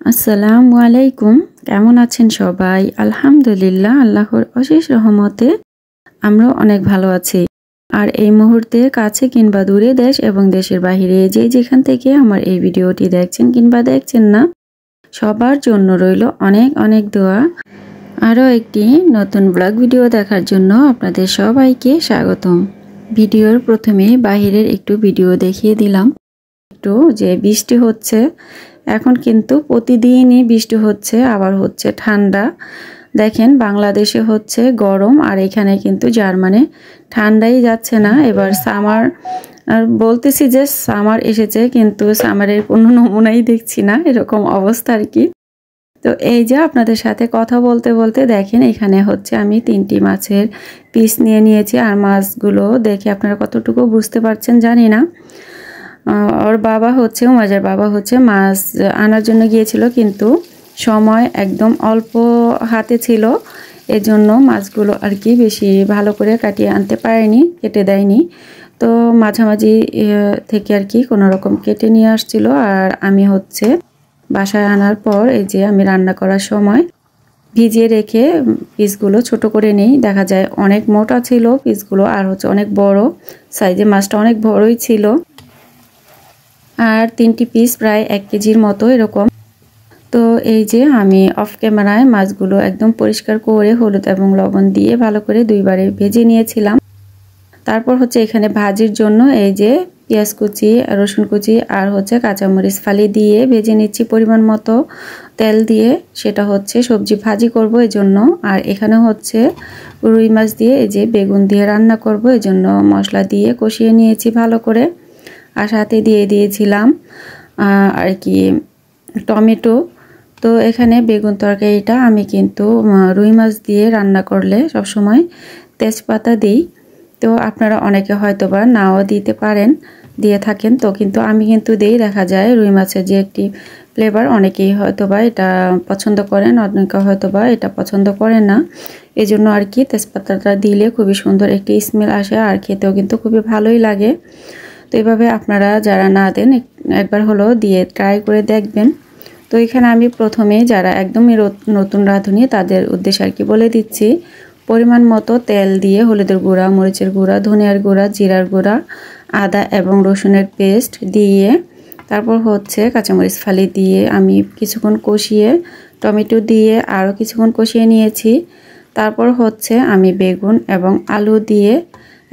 আসসালামু আলাইকুম। কেমন আছেন সবাই? আলহামদুলিল্লাহ, আল্লাহর অশেষ রহমতে আমরাও অনেক ভালো আছি। আর এই মুহূর্তে কাছে কিংবা দূরে দেশ এবং দেশের বাহিরে যে যেখান থেকে আমার এই ভিডিওটি দেখছেন কিংবা দেখছেন না, সবার জন্য রইল অনেক অনেক দোয়া। আরও একটি নতুন ব্লগ ভিডিও দেখার জন্য আপনাদের সবাইকে স্বাগতম। ভিডিওর প্রথমে বাহিরের একটু ভিডিও দেখিয়ে দিলাম। একটু যে বৃষ্টি হচ্ছে, এখন কিন্তু প্রতিদিনই বৃষ্টি হচ্ছে, আবার হচ্ছে ঠান্ডা। দেখেন বাংলাদেশে হচ্ছে গরম, আর এখানে কিন্তু জার্মানি ঠান্ডাই যাচ্ছে না। এবার সামার আর বলতেছি যে সামার এসেছে, কিন্তু সামারের কোনো নমুনাই দেখছি না, এরকম অবস্থা আর কি। তো এই যে আপনাদের সাথে কথা বলতে বলতে দেখেন এখানে হচ্ছে আমি 3টি মাছের পিস নিয়ে নিয়েছি। আর মাছগুলো দেখে আপনারা কতটুকু বুঝতে পারছেন জানি না। ওর বাবা হচ্ছে উমাজের বাবা হচ্ছে মাছ আনার জন্য গিয়েছিল, কিন্তু সময় একদম অল্প হাতে ছিল, এজন্য মাছগুলো আর কি বেশি ভালো করে কাটিয়ে আনতে পারেনি, কেটে দেয়নি। তো মাঝামাঝি থেকে আর কি কোনো রকম কেটে নিয়ে আসছিল। আর আমি হচ্ছে বাসায় আনার পর এই যে আমি রান্না করার সময় ভিজিয়ে রেখে পিসগুলো ছোট করে নেই। দেখা যায় অনেক মোটা ছিল পিসগুলো, আর হচ্ছে অনেক বড় সাইজে, মাছটা অনেক বড়ই ছিল। আর 3টি পিস প্রায় 1 কেজির মতো এরকম। তো এই যে আমি অফ ক্যামেরায় মাছগুলো একদম পরিষ্কার করে হলুদ এবং লবণ দিয়ে ভালো করে 2বারে ভেজে নিয়েছিলাম। তারপর হচ্ছে এখানে ভাজির জন্য এই যে পেঁয়াজ কুচি, রসুন কুচি আর হচ্ছে কাঁচামরিচ ফালি দিয়ে ভেজে নিচ্ছি পরিমাণ মতো তেল দিয়ে। সেটা হচ্ছে সবজি ভাজি করব এজন্য। আর এখানে হচ্ছে রুই মাছ দিয়ে এই যে বেগুন দিয়ে রান্না করব, এজন্য মশলা দিয়ে কষিয়ে নিয়েছি ভালো করে। আর সাথে দিয়ে দিয়েছিলাম আর কি টমেটো। তো এখানে বেগুন তরকারিটা আমি কিন্তু রুই মাছ দিয়ে রান্না করলে সবসময় তেজপাতা দিই। তো আপনারা অনেকে হয়তোবা নাও দিতে পারেন, দিয়ে থাকেন, তো কিন্তু আমি কিন্তু দেই। দেখা যায় রুই মাছের যে একটি ফ্লেভার, অনেকেই হয়তোবা এটা পছন্দ করেন, অনেকে হয়তোবা এটা পছন্দ করেন না। এজন্য আর কি তেজপাতাটা দিলে খুবই সুন্দর একটি স্মেল আসে, আর খেতেও কিন্তু খুবই ভালোই লাগে। তো এইভাবে আপনারা যারা না দেন একবার হলো দিয়ে ট্রাই করে দেখবেন। তো এখানে আমি প্রথমে যারা একদমই নতুন রাঁধুনি তাদের উদ্দেশ্যে আর কি বলে দিচ্ছি। পরিমাণ মতো তেল দিয়ে হলুদের গুঁড়া, মরিচের গুঁড়া, ধনিয়ার গুঁড়া, জিরার গুঁড়া, আদা এবং রসুনের পেস্ট দিয়ে তারপর হচ্ছে কাঁচামরিচ ফালি দিয়ে আমি কিছুক্ষণ কষিয়ে টমেটো দিয়ে আরও কিছুক্ষণ কষিয়ে নিয়েছি। তারপর হচ্ছে আমি বেগুন এবং আলু দিয়ে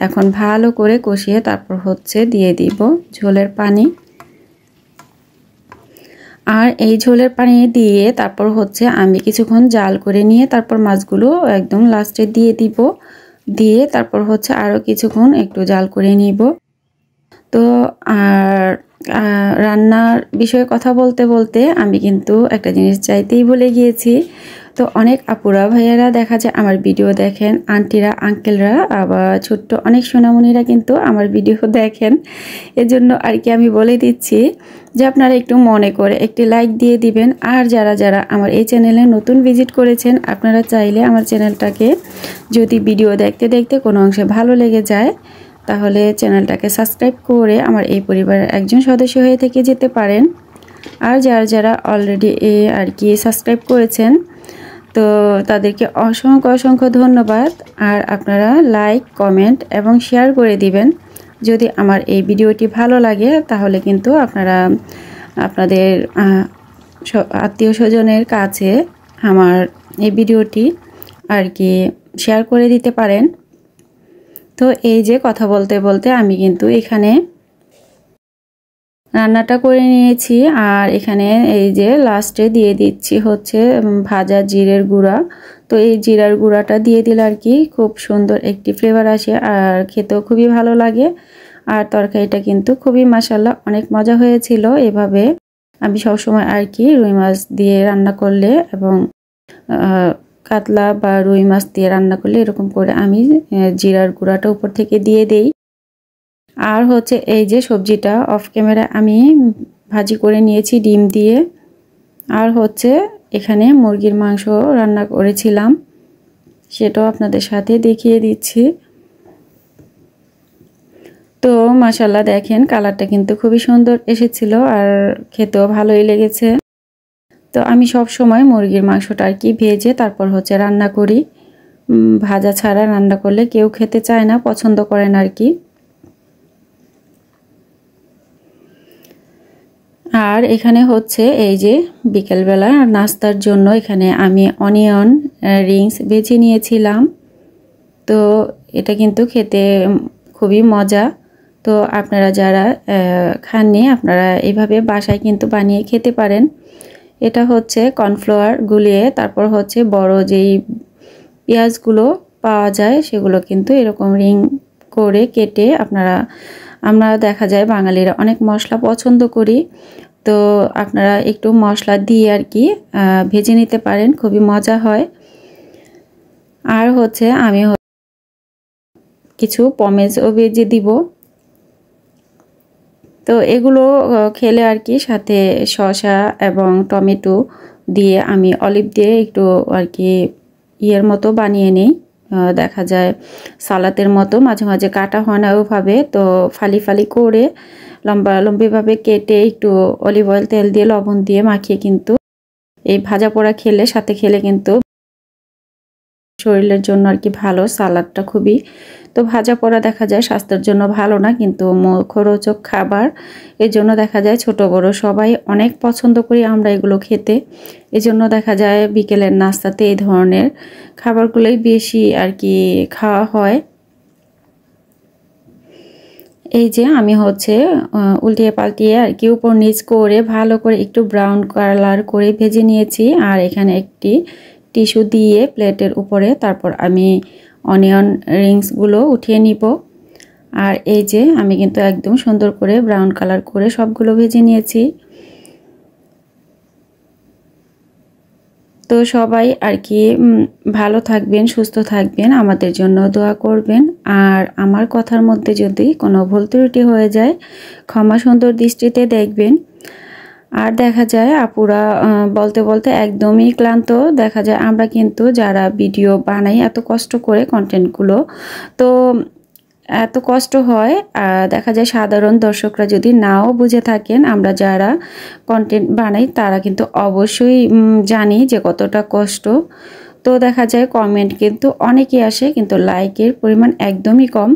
এখন ভালো করে কষিয়ে তারপর হচ্ছে দিয়ে দিব ঝোলের পানি। আর এই ঝোলের পানি দিয়ে তারপর হচ্ছে আমি কিছুক্ষণ জাল করে নিয়ে তারপর মাছগুলো একদম লাস্টে দিয়ে দিব। দিয়ে তারপর হচ্ছে আরও কিছুক্ষণ একটু জাল করে নিব। তো আর রান্নার বিষয়ে কথা বলতে বলতে আমি কিন্তু একটা জিনিস চাইতেই ভুলে গিয়েছি। তো অনেক আপুরা ভাইয়ারা দেখা যায় আমার ভিডিও দেখেন, আন্টিরা আঙ্কেলরা আবার ছোট্ট অনেক সোনামণিরা কিন্তু আমার ভিডিও দেখেন। এজন্য আর কি আমি বলে দিচ্ছি যে আপনারা একটু মনে করে একটি লাইক দিয়ে দিবেন। আর যারা যারা আমার এই চ্যানেলে নতুন ভিজিট করেছেন, আপনারা চাইলে আমার চ্যানেলটাকে যদি ভিডিও দেখতে দেখতে কোনো অংশে ভালো লেগে যায়, তাহলে চ্যানেলটাকে সাবস্ক্রাইব করে আমার এই পরিবারের একজন সদস্য হয়ে থেকে যেতে পারেন। আর যারা যারা অলরেডি আর কি সাবস্ক্রাইব করেছেন, তো তাদেরকে অসংখ্য অসংখ্য ধন্যবাদ। আর আপনারা লাইক, কমেন্ট এবং শেয়ার করে দিবেন। যদি আমার এই ভিডিওটি ভালো লাগে তাহলে কিন্তু আপনারা আপনাদের আত্মীয় স্বজনের কাছে আমার এই ভিডিওটি আর কি শেয়ার করে দিতে পারেন। তো এই যে কথা বলতে বলতে আমি কিন্তু এখানে রান্নাটা করে নিয়েছি। আর এখানে এই যে লাস্টে দিয়ে দিচ্ছি হচ্ছে ভাজা জিরের গুঁড়া। তো এই জিরার গুঁড়াটা দিয়ে দিলে আর কি খুব সুন্দর একটি ফ্লেভার আসে, আর খেতেও খুবই ভালো লাগে। আর তরকারিটা কিন্তু খুবই মাশাআল্লাহ অনেক মজা হয়েছিল। এভাবে আমি সবসময় আর কি রুই মাছ দিয়ে রান্না করলে এবং কাতলা বা রুই মাছ দিয়ে রান্না করলে এরকম করে আমি জিরার গুঁড়াটা উপর থেকে দিয়ে দেই। আর হচ্ছে এই যে সবজিটা অফ ক্যামেরা আমি ভাজি করে নিয়েছি ডিম দিয়ে। আর হচ্ছে এখানে মুরগির মাংস রান্না করেছিলাম, সেটাও আপনাদের সাথে দেখিয়ে দিচ্ছি। তো মাশাআল্লাহ দেখেন কালারটা কিন্তু খুবই সুন্দর এসেছিল, আর খেতেও ভালোই লেগেছে। তো আমি সব সময় মুরগির মাংসটা আর কি ভেজে তারপর হচ্ছে রান্না করি। ভাজা ছাড়া রান্না করলে কেউ খেতে চায় না, পছন্দ করে না আর কি। আর এখানে হচ্ছে এই যে বিকেলবেলা নাস্তার জন্য এখানে আমি অনিয়ন রিংস ভেজে নিয়েছিলাম। তো এটা কিন্তু খেতে খুবই মজা। তো আপনারা যারা খাননি আপনারা এইভাবে বাসায় কিন্তু বানিয়ে খেতে পারেন। এটা হচ্ছে কর্নফ্লাওয়ার গুলিয়ে তারপর হচ্ছে বড় যেই পেঁয়াজগুলো পাওয়া যায় সেগুলো কিন্তু এরকম রিং করে কেটে আমরা দেখা যায় বাঙালিরা অনেক মশলা পছন্দ করি। তো আপনারা একটু মশলা দিয়ে আর কি ভেজে নিতে পারেন, খুবই মজা হয়। আর হচ্ছে আমি কিছু পমেজও ভেজে দিব। তো এগুলো খেলে আর কি সাথে শসা এবং টমেটো দিয়ে আমি অলিভ দিয়ে একটু আর কি ইয়ের মতো বানিয়ে নিই। দেখা যায় সালাতের মতো মাঝে মাঝে কাটা হয় না ওইভাবে, তো ফালি ফালি করে লম্বা লম্বিভাবে কেটে একটু অলিভ অয়েল তেল দিয়ে লবণ দিয়ে মাখিয়ে কিন্তু এই ভাজা পোড়া সাথে খেলে কিন্তু শরীরের জন্য আর কি ভালো। সালাদটা খুবই, তো ভাজা পোড়া দেখা যায় স্বাস্থ্যের জন্য ভালো না, কিন্তু মুখরোচক খাবার। এই জন্য দেখা যায় ছোট বড় সবাই অনেক পছন্দ করি আমরা এগুলো খেতে। এই জন্য দেখা যায় বিকেলের নাস্তাতে এই ধরনের খাবারগুলোই বেশি আর কি খাওয়া হয়। এই যে আমি হচ্ছে উল্টিয়ে পাল্টিয়ে আর কি উপর নিচ করে ভালো করে একটু ব্রাউন কালার করে ভেজে নিয়েছি। আর এখানে একটি টিস্যু দিয়ে প্লেটের উপরে তারপর আমি অনিয়ন রিংসগুলো উঠিয়ে নিব। আর এই যে আমি কিন্তু একদম সুন্দর করে ব্রাউন কালার করে সবগুলো ভেজে নিয়েছি। তো সবাই আর কি ভালো থাকবেন, সুস্থ থাকবেন, আমাদের জন্য দোয়া করবেন। আর আমার কথার মধ্যে যদি কোনো ভুল ত্রুটি হয়ে যায় ক্ষমা সুন্দর দৃষ্টিতে দেখবেন। আর দেখা যায় আপুরা বলতে বলতে একদমই ক্লান্ত। দেখা যায় আমরা কিন্তু যারা ভিডিও বানাই এত কষ্ট করে কন্টেন্টগুলো, তো এত কষ্ট হয়। দেখা যায় সাধারণ দর্শকরা যদি নাও বুঝে থাকেন, আমরা যারা কন্টেন্ট বানাই তারা কিন্তু অবশ্যই জানি যে কতটা কষ্ট। তো দেখা যায় কমেন্ট কিন্তু অনেকেই আসে, কিন্তু লাইকের পরিমাণ একদমই কম।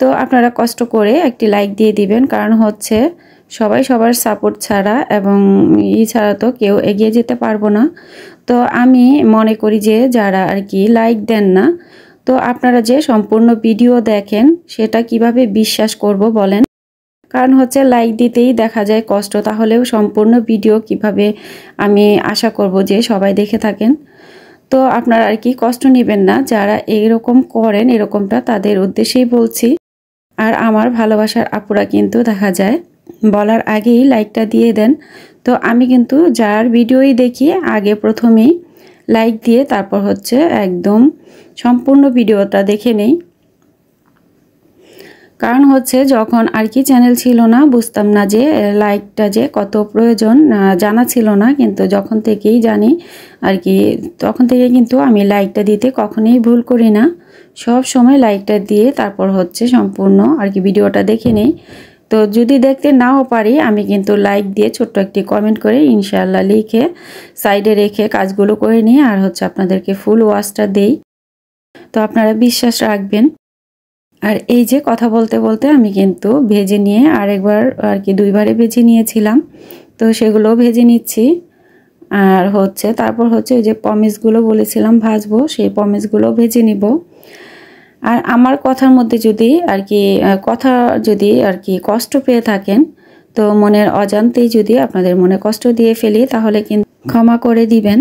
তো আপনারা কষ্ট করে একটি লাইক দিয়ে দিবেন, কারণ হচ্ছে সবাই সবার সাপোর্ট ছাড়া এবং ছাড়া তো কেউ এগিয়ে যেতে পারবো না। তো আমি মনে করি যে যারা আর কি লাইক দেন না, তো আপনারা যে সম্পূর্ণ ভিডিও দেখেন সেটা কিভাবে বিশ্বাস করব বলেন? কারণ হচ্ছে লাইক দিতেই দেখা যায় কষ্ট, তাহলেও সম্পূর্ণ ভিডিও কিভাবে আমি আশা করব যে সবাই দেখে থাকেন। তো আপনারা আর কি কষ্ট নেবেন না, যারা এইরকম করেন এরকমটা তাদের উদ্দেশ্যেই বলছি। আর আমার ভালোবাসার আপুরা কিন্তু দেখা যায় বলার আগেই লাইকটা দিয়ে দেন। তো আমি কিন্তু যার ভিডিওই দেখি আগে প্রথমেই লাইক দিয়ে তারপর হচ্ছে একদম সম্পূর্ণ ভিডিওটা দেখে নেই। কারণ হচ্ছে যখন আর কি চ্যানেল ছিল না বুঝতাম না যে লাইকটা যে কত প্রয়োজন, জানা ছিল না। কিন্তু যখন থেকেই জানি আর কি তখন থেকে কিন্তু আমি লাইকটা দিতে কখনোই ভুল করি না। সব সময় লাইকটা দিয়ে তারপর হচ্ছে সম্পূর্ণ আর কি ভিডিওটা দেখে নেই। তো যদি দেখতে নাও পারি আমি কিন্তু লাইক দিয়ে ছোট্ট একটি কমেন্ট করে ইনশাআল্লাহ লিখে সাইডে রেখে কাজগুলো করে নিই। আর হচ্ছে আপনাদেরকে ফুল ওয়াচটা দেই, তো আপনারা বিশ্বাস রাখবেন। আর এই যে কথা বলতে বলতে আমি কিন্তু ভেজে নিয়ে আরেকবার আর কি দুইবারে ভেজে নিয়েছিলাম, তো সেগুলো ভেজে নিচ্ছি। আর হচ্ছে তারপর হচ্ছে ওই যে পমেজগুলো বলেছিলাম ভাজবো, সেই পমেজগুলো ভেজে নিব। আর আমার কথার মধ্যে যদি আর কি কষ্ট পেয়ে থাকেন, তো মনের অজান্তেই যদি আপনাদের মনে কষ্ট দিয়ে ফেলি তাহলে কিন্তু ক্ষমা করে দিবেন।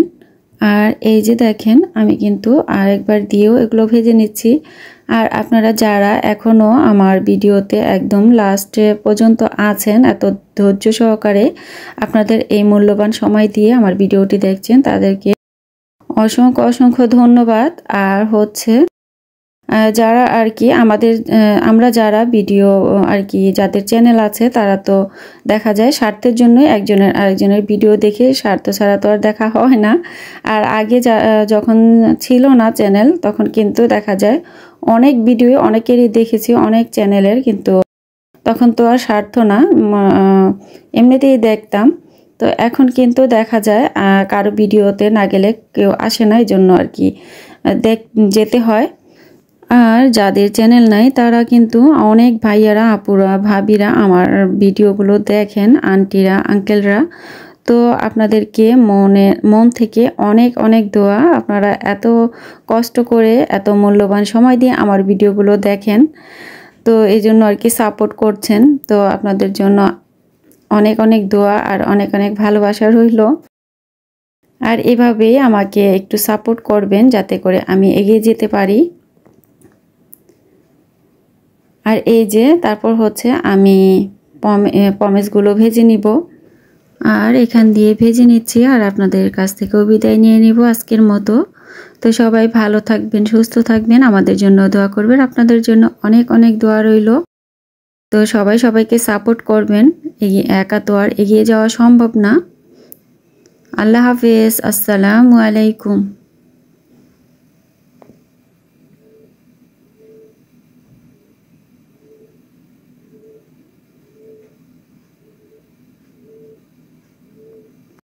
আর এই যে দেখেন আমি কিন্তু আরেকবার দিয়েও এগুলো ভেজে নিচ্ছি। আর আপনারা যারা এখনও আমার ভিডিওতে একদম লাস্ট পর্যন্ত আছেন, এত ধৈর্য সহকারে আপনাদের এই মূল্যবান সময় দিয়ে আমার ভিডিওটি দেখছেন, তাদেরকে অসংখ্য অসংখ্য ধন্যবাদ। আর হচ্ছে যারা আর কি আমরা যারা ভিডিও আর কি যাদের চ্যানেল আছে তারা তো দেখা যায় স্বার্থের জন্যই একজনের আরেকজনের ভিডিও দেখে, স্বার্থ ছাড়া তো আর দেখা হয় না। আর আগে যখন ছিল না চ্যানেল তখন কিন্তু দেখা যায় অনেক ভিডিও অনেকেরই দেখেছি, অনেক চ্যানেলের, কিন্তু তখন তো আর স্বার্থ না, এমনিতেই দেখতাম। তো এখন কিন্তু দেখা যায় কারো ভিডিওতে না গেলে কেউ আসে না, এই জন্য আর কি যেতে হয়। আর যাদের চ্যানেল নাই তারা কিন্তু অনেক ভাইয়ারা, আপুরা, ভাবিরা আমার ভিডিওগুলো দেখেন, আন্টিরা, আঙ্কেলরা। তো আপনাদেরকে মন থেকে অনেক অনেক দোয়া। আপনারা এত কষ্ট করে, এত মূল্যবান সময় দিয়ে আমার ভিডিওগুলো দেখেন, তো এই জন্য আর কি সাপোর্ট করছেন। তো আপনাদের জন্য অনেক অনেক দোয়া আর অনেক অনেক ভালোবাসা রইল। আর এভাবেই আমাকে একটু সাপোর্ট করবেন যাতে করে আমি এগিয়ে যেতে পারি। আর এই যে তারপর হচ্ছে আমি পমেসগুলো ভেজে নিব, আর এখান দিয়ে ভেজে নিচ্ছি আর আপনাদের কাছ থেকেও বিদায় নিয়ে নিব আজকের মতো। তো সবাই ভালো থাকবেন, সুস্থ থাকবেন, আমাদের জন্য দোয়া করবেন। আপনাদের জন্য অনেক অনেক দোয়া রইল। তো সবাই সবাইকে সাপোর্ট করবেন, একা তো আর এগিয়ে যাওয়া সম্ভব না। আল্লাহ হাফেজ, আসসালামু আলাইকুম।